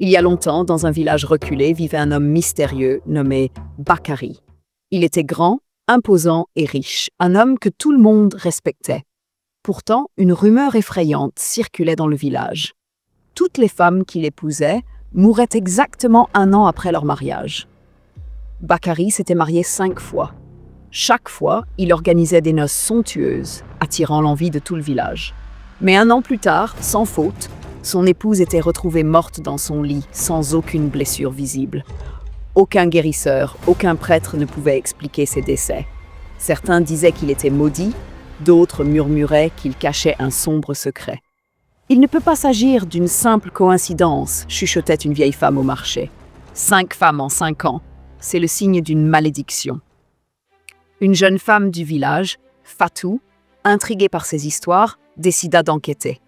Il y a longtemps, dans un village reculé, vivait un homme mystérieux nommé Bakary. Il était grand, imposant et riche, un homme que tout le monde respectait. Pourtant, une rumeur effrayante circulait dans le village. Toutes les femmes qu'il épousait mouraient exactement 1 an après leur mariage. Bakary s'était marié 5 fois. Chaque fois, il organisait des noces somptueuses, attirant l'envie de tout le village. Mais 1 an plus tard, sans faute, son épouse était retrouvée morte dans son lit, sans aucune blessure visible. Aucun guérisseur, aucun prêtre ne pouvait expliquer ses décès. Certains disaient qu'il était maudit, d'autres murmuraient qu'il cachait un sombre secret. « Il ne peut pas s'agir d'une simple coïncidence », chuchotait une vieille femme au marché. 5 femmes en 5 ans, c'est le signe d'une malédiction. Une jeune femme du village, Fatou, intriguée par ces histoires, décida d'enquêter.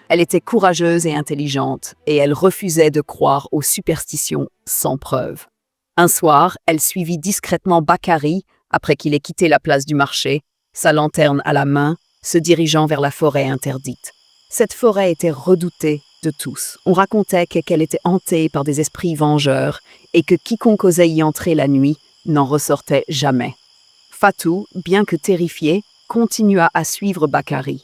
Elle était courageuse et intelligente, et elle refusait de croire aux superstitions sans preuve. Un soir, elle suivit discrètement Bakary, après qu'il ait quitté la place du marché, sa lanterne à la main, se dirigeant vers la forêt interdite. Cette forêt était redoutée de tous. On racontait qu'elle était hantée par des esprits vengeurs et que quiconque osait y entrer la nuit n'en ressortait jamais. Fatou, bien que terrifiée, continua à suivre Bakary.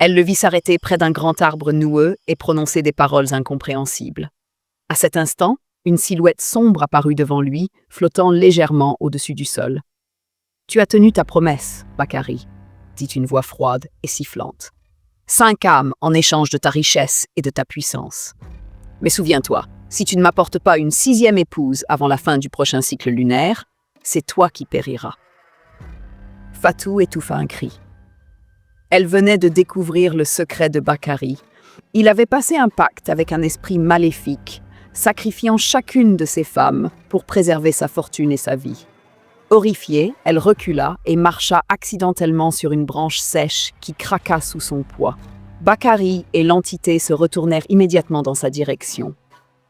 Elle le vit s'arrêter près d'un grand arbre noueux et prononcer des paroles incompréhensibles. À cet instant, une silhouette sombre apparut devant lui, flottant légèrement au-dessus du sol. « Tu as tenu ta promesse, Bakary », dit une voix froide et sifflante. 5 âmes en échange de ta richesse et de ta puissance. Mais souviens-toi, si tu ne m'apportes pas une 6e épouse avant la fin du prochain cycle lunaire, c'est toi qui périras. Fatou étouffa un cri. Elle venait de découvrir le secret de Bakary. Il avait passé un pacte avec un esprit maléfique, sacrifiant chacune de ses femmes pour préserver sa fortune et sa vie. Horrifiée, elle recula et marcha accidentellement sur une branche sèche qui craqua sous son poids. Bakary et l'entité se retournèrent immédiatement dans sa direction.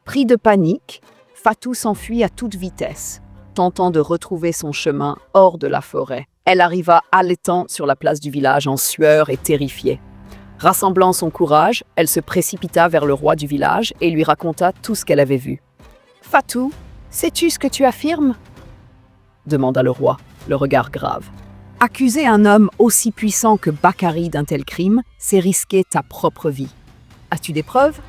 Pris de panique, Fatou s'enfuit à toute vitesse, tentant de retrouver son chemin hors de la forêt. Elle arriva haletant sur la place du village en sueur et terrifiée. Rassemblant son courage, elle se précipita vers le roi du village et lui raconta tout ce qu'elle avait vu. « Fatou, sais-tu ce que tu affirmes ?» demanda le roi, le regard grave. « Accuser un homme aussi puissant que Bakary d'un tel crime, c'est risquer ta propre vie. As-tu des preuves ?»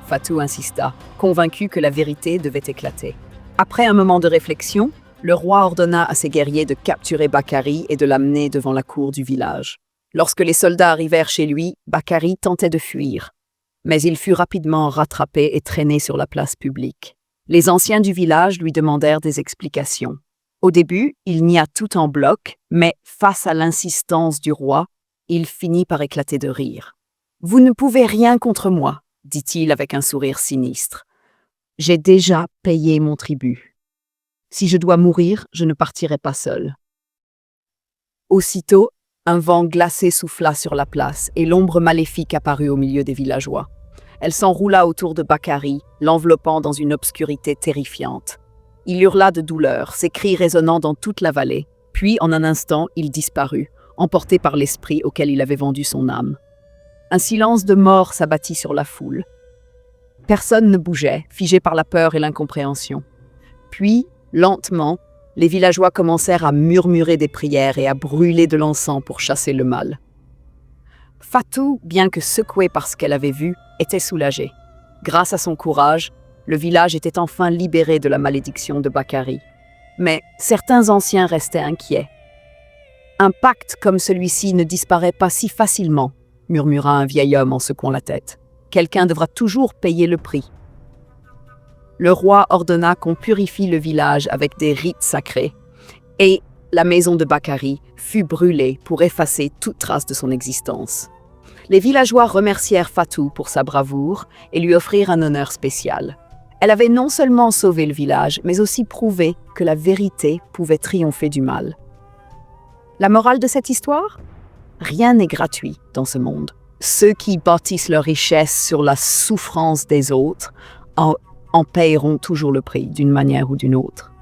Fatou insista, convaincu que la vérité devait éclater. Après un moment de réflexion, le roi ordonna à ses guerriers de capturer Bakary et de l'amener devant la cour du village. Lorsque les soldats arrivèrent chez lui, Bakary tentait de fuir. Mais il fut rapidement rattrapé et traîné sur la place publique. Les anciens du village lui demandèrent des explications. Au début, il nia tout en bloc, mais face à l'insistance du roi, il finit par éclater de rire. « Vous ne pouvez rien contre moi, » dit-il avec un sourire sinistre. « J'ai déjà payé mon tribut. Si je dois mourir, je ne partirai pas seul. » Aussitôt, un vent glacé souffla sur la place et l'ombre maléfique apparut au milieu des villageois. Elle s'enroula autour de Bakary, l'enveloppant dans une obscurité terrifiante. Il hurla de douleur, ses cris résonnant dans toute la vallée. Puis, en un instant, il disparut, emporté par l'esprit auquel il avait vendu son âme. Un silence de mort s'abattit sur la foule. Personne ne bougeait, figé par la peur et l'incompréhension. Puis, lentement, les villageois commencèrent à murmurer des prières et à brûler de l'encens pour chasser le mal. Fatou, bien que secouée par ce qu'elle avait vu, était soulagée. Grâce à son courage, le village était enfin libéré de la malédiction de Bakary. Mais certains anciens restaient inquiets. « Un pacte comme celui-ci ne disparaît pas si facilement », murmura un vieil homme en secouant la tête. « Quelqu'un devra toujours payer le prix. » Le roi ordonna qu'on purifie le village avec des rites sacrés, et la maison de Bakary fut brûlée pour effacer toute trace de son existence. Les villageois remercièrent Fatou pour sa bravoure et lui offrirent un honneur spécial. Elle avait non seulement sauvé le village, mais aussi prouvé que la vérité pouvait triompher du mal. La morale de cette histoire ? Rien n'est gratuit dans ce monde. Ceux qui bâtissent leur richesse sur la souffrance des autres en paieront toujours le prix d'une manière ou d'une autre.